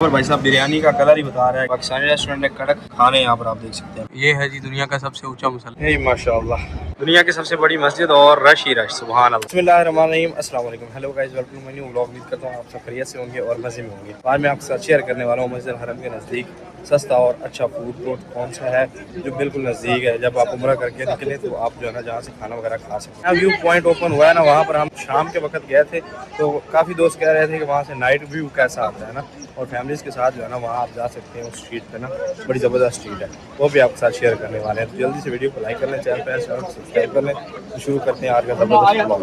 और भाई साहब बिरयानी का कलर ही बता रहा है। पाकिस्तानी रेस्टोरेंट है, कड़क खाने यहाँ पर आप देख सकते हैं। ये है जी दुनिया का सबसे ऊंचा मुसल्ला, माशाल्लाह दुनिया की सबसे बड़ी मस्जिद और रश ही रश, सुभान अल्लाह। बिस्मिल्लाहिर्रहमानिर्रहीम, अस्सलाम वालेकुम, hello guys, welcome to my new vlog. उम्मीद करता हूँ आप सब खैरियत से होंगे और मज़े में होंगे। आज मैं आपके साथ शेयर करने वाला हूँ मस्जिद हरम के नज़दीक सस्ता और अच्छा फूड कोर्ट कौन सा है जो बिल्कुल नज़दीक है। जब आप उम्रा करके निकले तो आप जो है ना जहाँ से खाना वगैरह खा सकते हैं। व्यू पॉइंट ओपन हुआ है ना, वहाँ पर हम शाम के वक्त गए थे तो काफ़ी दोस्त कह रहे थे कि वहाँ से नाइट व्यू कैसा आता है ना, और फैमिलीज़ के साथ जो है ना वहाँ आप जा सकते हैं। उस स्ट्रीट पे ना बड़ी ज़बरदस्त स्ट्रीट है, वो भी आपके साथ शेयर करने वाले हैं। तो जल्दी से वीडियो को लाइक कर लें, चैनल पर सब्सक्राइब कर लें। तो शुरू करते हैं आज का ज़बरदस्त व्लॉग।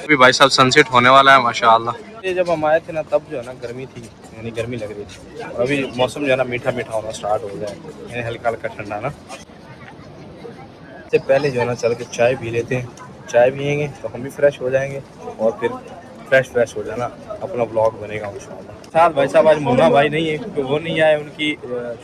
अभी भाई साहब सनसेट होने वाला है माशाल्लाह। ये जब हम आए थे ना तब जो है ना गर्मी थी, यानी गर्मी लग रही थी, और अभी मौसम जो है ना मीठा मीठा होना स्टार्ट हो गया है, यानी हल्का हल्का ठंडा ना। इससे पहले जो है ना चल के चाय पी लेते हैं, चाय पियेंगे तो हम भी फ्रेश हो जाएंगे और फिर फ्रेश हो जाना अपना ब्लॉग बनेगा इंशाल्लाह। साथ भाई साहब आज मुन्ना भाई नहीं है क्योंकि वो नहीं आए, उनकी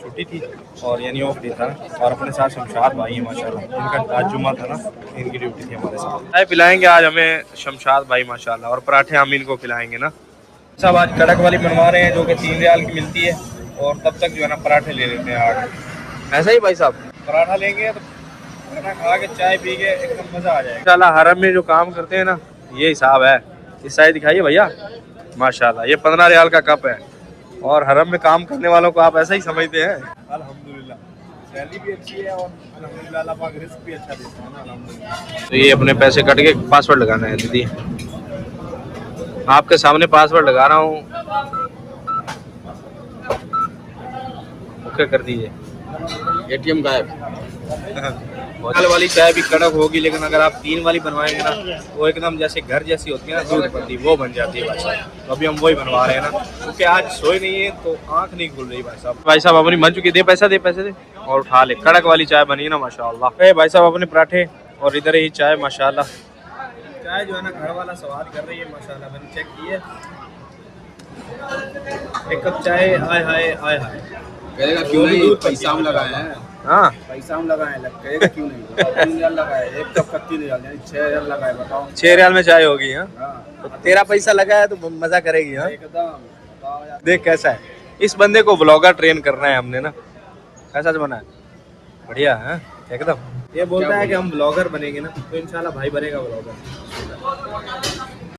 छुट्टी थी और यानी ऑफ डे था। और अपने साथ शमशाद भाई हैं माशाल्लाह, इनका आज जुम्मा था ना, इनकी ड्यूटी थी हमारे साथ। चाय पिलाएंगे आज हमें शमशाद भाई माशाल्लाह, और पराठे हम इनको खिलाएंगे ना। सब आज कड़क वाली बनवा रहे हैं जो कि 3 रियाल की मिलती है, और तब तक जो है ना पराठे ले लेते हैं आगे। ऐसा ही भाई साहब पराठा लेंगे तो पराठा खा के चाय पी के एकदम मज़ा आ जाएगा इंशाल्लाह। हरम में जो काम करते हैं ना ये हिसाब है। इस साइड दिखाइए भैया माशाल्लाह, ये 15 रियाल का कप है, और हरम में काम करने वालों को आप ऐसा ही समझते हैं। अल्हम्दुलिल्लाह सैलरी भी अच्छी है और अल्हम्दुलिल्लाह अल्लाह पाक रिस्क भी अच्छा देता है ना, अल्हम्दुलिल्लाह। तो ये अपने पैसे कट के पासवर्ड लगाना है दीदी, आपके सामने पासवर्ड लगा रहा हूँ, ओके कर दीजिए। एटीएम गायब। होटल वाली चाय भी कड़क होगी, लेकिन अगर आप 3 वाली बनवाएंगे ना वो एकदम जैसे घर जैसी होती है ना, दूध पत्ती वो बन जाती है भाई साहब। तो अभी हम वही बनवा रहे हैं ना, क्योंकि आज सोए नहीं है तो आंख नहीं खुल रही भाई साहब। भाई साहब अपनी बन चुकी, दे पैसा दे पैसे दे और उठा ले। कड़क वाली चाय बनी ना माशाल्लाह। भाई साहब अपने पराठे और इधर ही चाय माशाल्लाह। चाय जो है ना घर वाला स्वाद कर रही है माशाल्लाह, मैंने चेक की है। एक कप चाय आय हाय आय हाय कहेगा क्यों नहीं, पैसा हम लगाए हैं। हाँ पैसा हम लगाए हैं, कहेगा क्यों नहीं। 3 रियाल लगाए, एक कप का 3 रियाल यानी 6 रियाल लगाए, बताओ 6 रियाल में चाय होगी। हाँ हाँ। तो तेरा पैसा लगा है तो मजा करेगी। हाँ एकदम देख कैसा है, इस बंदे को ब्लॉगर ट्रेन करना है हमने ना। कैसा बना है, बढ़िया है एकदम। ये बोलता है कि हम ब्लॉगर बनेंगे ना तो इंशाल्लाह भाई बनेगा ब्लॉगर।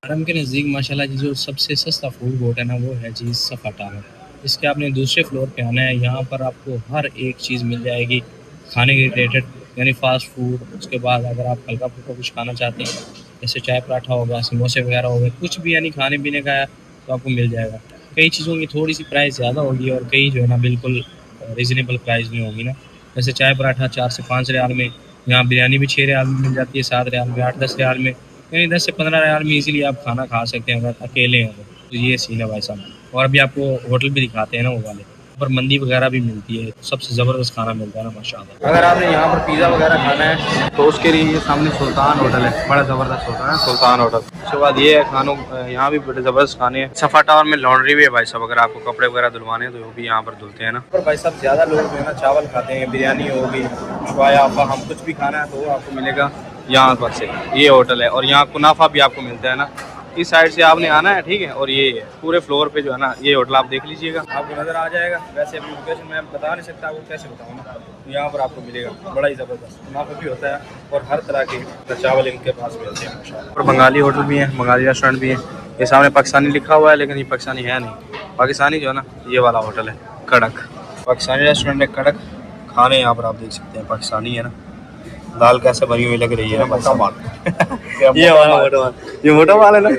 हरम के नज़दीक माशाल्लाह जी जो सबसे सस्ता फूड कोर्ट है ना वो है जी सफ़ा टावर। इसके आपने दूसरे फ्लोर पे आना है, यहाँ पर आपको हर एक चीज़ मिल जाएगी खाने के रिलेटेड, यानी फ़ास्ट फूड। उसके बाद अगर आप हल्का फुल्का कुछ खाना चाहते हैं जैसे चाय पराठा हो गया, समोसे वगैरह हो गए, कुछ भी यानी खाने पीने का है तो आपको मिल जाएगा। कई चीज़ों की थोड़ी सी प्राइस ज़्यादा होगी और कई जो है ना बिल्कुल रीज़नेबल प्राइस में होगी ना। जैसे चाय पराठा 4 से 5 रियाल में, यहाँ बिरयानी भी 6 रियाल में मिल जाती है, 7 रियाल में, 8-10 रियाल में, यानी 10 से 15 रियाल में इजीली आप खाना खा सकते हैं अगर अकेले हैं तो ये सीन है भाई साहब। और अभी आपको होटल भी दिखाते हैं ना वो वाले, पर मंदी वगैरह भी मिलती है, सबसे ज़बरदस्त खाना मिलता है ना माशाल्लाह। अगर आपने यहाँ पर पिज़्ज़ा वगैरह खाना है तो उसके लिए ये सामने सुल्तान होटल है, बड़ा ज़बरदस्त होटल है सुल्तान होटल। उसके बाद ये है खानों, यहाँ भी बड़े ज़बरदस्त खाने हैं। सफ़ा टावर में लॉन्ड्री भी है भाई साहब, अगर आपको कपड़े वगैरह धुलवाने हैं तो वो भी यहाँ पर धुलते हैं ना। और भाई साहब ज़्यादा लोग जो है ना चावल खाते हैं, बिरयानी होगी, शुआया हम कुछ भी खाना है तो वो आपको मिलेगा यहाँ पर से। ये होटल है और यहाँ कुनाफा भी आपको मिलता है ना। इस साइड से आपने आना है, ठीक है। और ये पूरे फ्लोर पे जो है ना ये होटल आप देख लीजिएगा, आपको नज़र आ जाएगा। वैसे अपनी लोकेशन मैं बता नहीं सकता, आपको कैसे बताऊँ ना, तो यहाँ पर आपको मिलेगा बड़ा ही ज़बरदस्त मुनाफा भी होता है और हर तरह के चावल इनके पास मिलते हैं माशाल्लाह। और बंगाली होटल भी है, बंगाली रेस्टोरेंट भी है। ये सामने पाकिस्तानी लिखा हुआ है लेकिन ये पाकिस्तानी है नहीं, पाकिस्तानी जो है ना ये वाला होटल है कड़क। पाकिस्तानी रेस्टोरेंट है कड़क खाने, यहाँ पर आप देख सकते हैं पाकिस्तानी है ना। दाल कैसे बनी हुई लग रही है ना मोटा माल। ये वाला मोटा माल, ये मोटा माल है ना।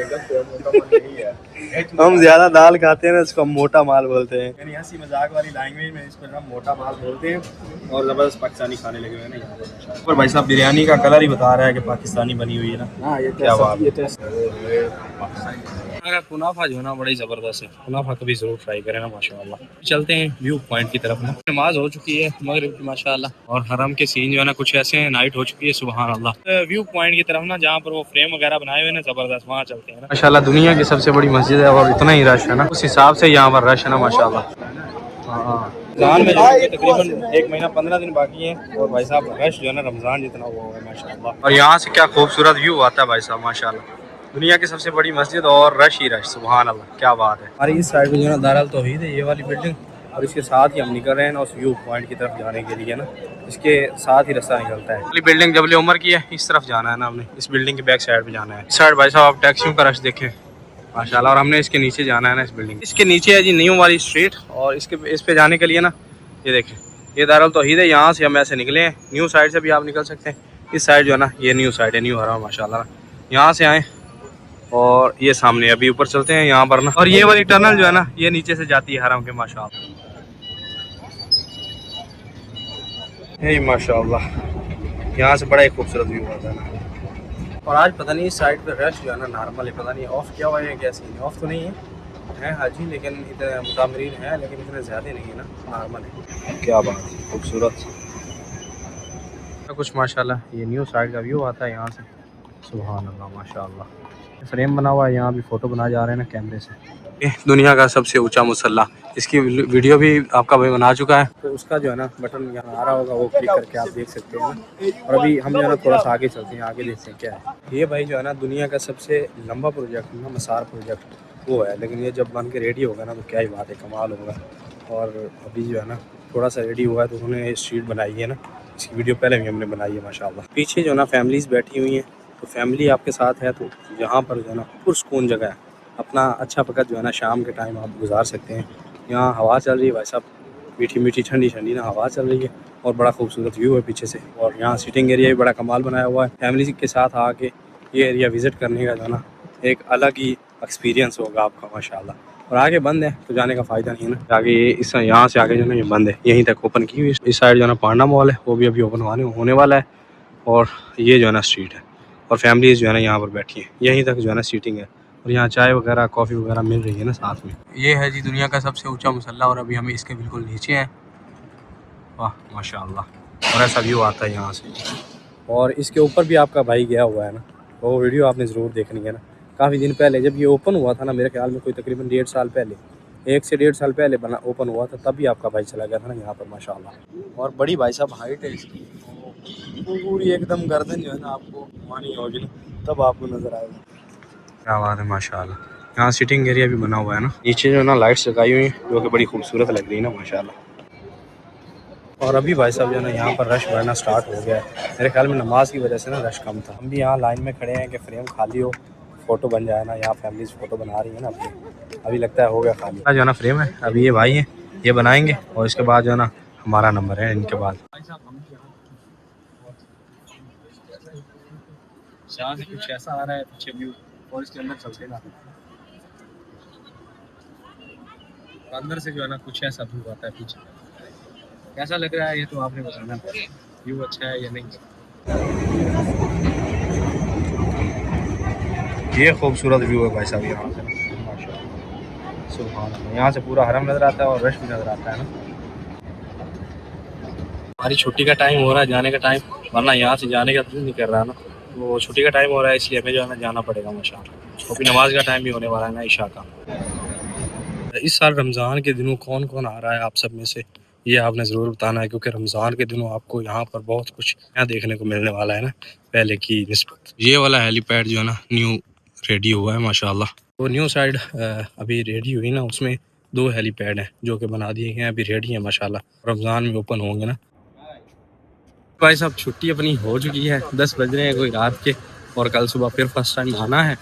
हम ज्यादा दाल खाते हैं ना, इसको हम मोटा माल बोलते हैं, यानी हंसी मजाक वाली लैंग्वेज में इसको हम मोटा माल बोलते हैं। और जबरदस्त पाकिस्तानी खाने लगे हुए हैं ना यहाँ पर। और भाई साहब बिरयानी का कलर ही बता रहा है कि पाकिस्तानी बनी हुई है ना। हाँ ये क्या बात है। अगर कुनाफा जो है ना बड़ा ही ज़बरदस्त है, कुनाफा कभी ज़रूर ट्राई करें ना माशाल्लाह। चलते हैं व्यू पॉइंट की तरफ ना। नमाज हो चुकी है मगरिब की माशाल्लाह, और हरम के सीन जो है ना कुछ ऐसे हैं, नाइट हो चुकी है सुभान अल्लाह। व्यू पॉइंट की तरफ ना जहाँ पर वो फ्रेम वगैरह बनाए हुए ना ज़बरदस्त, वहाँ चलते हैं ना। माशाल्लाह दुनिया की सबसे बड़ी मस्जिद है और इतना ही रश है ना, उस हिसाब से यहाँ पर रश है ना माशाल्लाह। रमज़ान में जो है तकरीबन 1 महीना 15 दिन बाकी है, और भाई साहब रश जो है ना रमज़ान जितना हुआ है माशाल्लाह। और यहाँ से क्या खूबसूरत व्यू आता है भाई साहब माशाल्लाह। दुनिया की सबसे बड़ी मस्जिद और रश ही रश, सुभान अल्लाह, क्या बात है। हमारी इस साइड में जो है ना दारुल तौहीद है, ये वाली बिल्डिंग, और इसके साथ ही हम निकल रहे हैं ना उस व्यू पॉइंट की तरफ जाने के लिए ना, इसके साथ ही रास्ता निकलता है। वाली बिल्डिंग जबल उमर की है, इस तरफ जाना है ना हमने, इस बिल्डिंग के बैक साइड पे जाना है। इस साइड भाई साहब आप टैक्सियों का रश देखें माशाल्लाह, और हमने इसके नीचे जाना है ना, इस बिल्डिंग इसके नीचे है जी न्यू वाली स्ट्रीट, और इस पे जाने के लिए ना ये देखें, ये दारुल तौहीद है, यहाँ से हम ऐसे निकले हैं। न्यू साइड से भी आप निकल सकते हैं, इस साइड जो है ना ये न्यू साइड है, न्यू हरम माशाल्लाह, यहाँ से आए और ये सामने अभी ऊपर चलते हैं यहाँ पर ना, और ये वाली टनल जो है ना ये नीचे से जाती है हरम के माशाल्लाह। यही माशाल्लाह, यहाँ से बड़ा एक खूबसूरत व्यू आता है ना। और आज पता नहीं इस साइड पे रश जो है ना नॉर्मल है, पता नहीं ऑफ किया हुआ है क्या सीन है, ऑफ तो नहीं है हाजी, लेकिन इतने मुतामरीन है लेकिन इतने ज़्यादा नहीं है ना, नॉर्मल है। क्या बात है, खूबसूरत कुछ माशाल्लाह। ये न्यू साइड का व्यू आता है यहाँ से, सुभान अल्लाह माशाल्लाह। फ्रेम बना हुआ है, यहाँ भी फ़ोटो बना जा रहे हैं ना कैमरे से। दुनिया का सबसे ऊंचा मुसल्ला, इसकी वीडियो भी आपका भाई बना चुका है, तो उसका जो है ना बटन यहाँ आ रहा होगा, वो क्लिक करके आप देख सकते हैं ना। और अभी हम जो है ना थोड़ा सा आगे चलते हैं, आगे देखते हैं क्या है। ये भाई जो है ना दुनिया का सबसे लंबा प्रोजेक्ट ना, मसार प्रोजेक्ट वो है, लेकिन ये जब बन के रेडी होगा ना तो क्या ही बात है, कमाल होगा। और अभी जो है ना थोड़ा सा रेडी हुआ है तो उन्होंने स्ट्रीट बनाई है ना, इसकी वीडियो पहले भी हमने बनाई है माशाल्लाह। पीछे जो है ना फैमिलीज़ बैठी हुई हैं, तो फैमिली आपके साथ है तो यहाँ पर जो है ना पुरसकून जगह है, अपना अच्छा वक़्त जो है ना शाम के टाइम आप गुजार सकते हैं। यहाँ हवा चल रही है भाई साहब, मीठी मीठी ठंडी ठंडी ना हवा चल रही है, और बड़ा खूबसूरत व्यू है पीछे से। और यहाँ सिटिंग एरिया भी बड़ा कमाल बनाया हुआ है, फैमिली के साथ आके ये एरिया विज़िट करने का जो है ना एक अलग ही एक्सपीरियंस होगा आपका माशाल्लाह। और आगे बंद है तो जाने का फ़ायदा नहीं है ना, आगे इस यहाँ से आगे जो है ना ये बंद है, यहीं तक ओपन की हुई। इस साइड जो है ना पांडा मॉल है, वो भी अभी ओपन होने वाला है। और ये जो है ना स्ट्रीट है, और फैमिलीज़ जो है ना यहाँ पर बैठी हैं, यहीं तक जो है ना सीटिंग है, और यहाँ चाय वगैरह कॉफ़ी वगैरह मिल रही है ना साथ में। ये है जी दुनिया का सबसे ऊंचा मुसल्ला, और अभी हम इसके बिल्कुल नीचे हैं। वाह माशाल्लाह, और ऐसा व्यू आता है यहाँ से। और इसके ऊपर भी आपका भाई गया हुआ है ना, वो वीडियो आपने ज़रूर देखनी है ना। काफ़ी दिन पहले जब ये ओपन हुआ था ना, मेरे ख्याल में कोई तकरीबन 1.5 साल पहले, 1 से 1.5 साल पहले बना ओपन हुआ था, तब भी आपका भाई चला गया था ना यहाँ पर माशाल्लाह। और बड़ी भाई साहब हाइट है इसकी, पूरी एकदम गर्दन जो है ना आपको घुमानी होगी ना, तब आपको नज़र आएगा। क्या बात है माशाल्लाह। यहाँ सिटिंग एरिया भी बना हुआ है ना, नीचे जो है ना लाइट्स लगाई हुई हैं जो कि बड़ी खूबसूरत लग रही है ना माशाल्लाह। और अभी भाई साहब जो है ना यहाँ पर रश बढ़ना स्टार्ट हो गया है, मेरे ख्याल में नमाज की वजह से ना रश कम था। हम भी यहाँ लाइन में खड़े हैं कि फ्रेम खाली हो, फ़ोटो बन जाए ना। यहाँ फैमिलीज फ़ोटो बना रही है ना अपनी, अभी लगता है हो गया खाली। जो है ना फ्रेम है, अभी ये भाई हैं ये बनाएंगे, और इसके बाद जो है ना हमारा नंबर है इनके बाद। यहाँ से कुछ ऐसा आ रहा है पीछे व्यू, और इसके अंदर चलते ना अंदर से जो है ना कुछ ऐसा व्यू आता है पीछे। कैसा लग रहा है ये तो आपने बताना, व्यू अच्छा है या नहीं। ये खूबसूरत व्यू है भाई साहब यहाँ से माशाल्लाह, सुभान अल्लाह। यहाँ से पूरा हरम नज़र आता है और रश भी नज़र आता है ना। हमारी छुट्टी का टाइम हो रहा है, जाने का टाइम, वरना यहाँ से जाने का दिल नहीं कर रहा ना, वो छुट्टी का टाइम हो रहा है इसलिए हमें जो है ना जाना पड़ेगा माशाल्लाह। और फिर नमाज का टाइम भी होने वाला है ना इशा का। इस साल रमज़ान के दिनों कौन कौन आ रहा है आप सब में से, ये आपने ज़रूर बताना है, क्योंकि रमज़ान के दिनों आपको यहाँ पर बहुत कुछ यहाँ देखने को मिलने वाला है ना पहले की निस्बत। ये वाला हेलीपैड जो है ना न्यू रेडी हुआ है माशाल्लाह। वो न्यू साइड अभी रेडी हुई ना, उसमें 2 हेलीपैड हैं जो कि बना दिए गए हैं, अभी रेडी है माशाल्लाह, रमज़ान में ओपन होंगे ना। भाई साहब छुट्टी अपनी हो चुकी है, 10 बज रहे हैं कोई रात के, और कल सुबह फिर फर्स्ट टाइम आना है,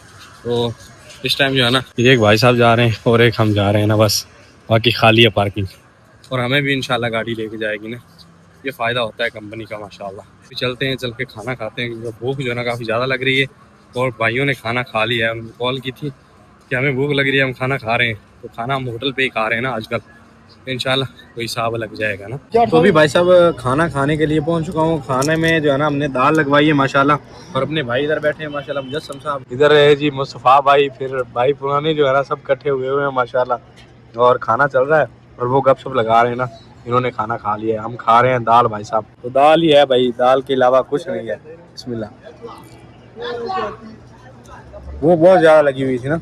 तो इस टाइम जो है ना एक भाई साहब जा रहे हैं और एक हम जा रहे हैं ना, बस बाकी खाली है पार्किंग। और हमें भी इंशाल्लाह गाड़ी लेके जाएगी ना, ये फ़ायदा होता है कंपनी का माशाल्लाह। फिर चलते हैं, चल के खाना खाते हैं, क्योंकि भूख जो है ना काफ़ी ज़्यादा लग रही है। और भाइयों ने खाना खा लिया है, उनको कॉल की थी कि हमें भूख लग रही है, हम खाना खा रहे हैं, तो खाना हम होटल पे ही खा रहे हैं ना आजकल, इंशाल्लाह कोई हिसाब लग जाएगा ना। तो अभी भाई साहब खाना खाने के लिए पहुंच चुका हूँ। खाने में जो है ना हमने दाल लगवाई है माशाल्लाह, और अपने भाई इधर बैठे हैं माशाल्लाह, मुजस्सम साहब इधर है जी, मुस्तफ़ा भाई, फिर भाई पुराने जो है ना सब इकट्ठे हुए हैं माशाल्लाह, और खाना चल रहा है और वो गपशप लगा रहे हैं ना। इन्होंने खाना खा लिया है, हम खा रहे हैं दाल भाई साहब, तो दाल ही है भाई, दाल के अलावा कुछ नहीं है। बिस्मिल्लाह। वो बहुत ज़्यादा लगी हुई थी ना।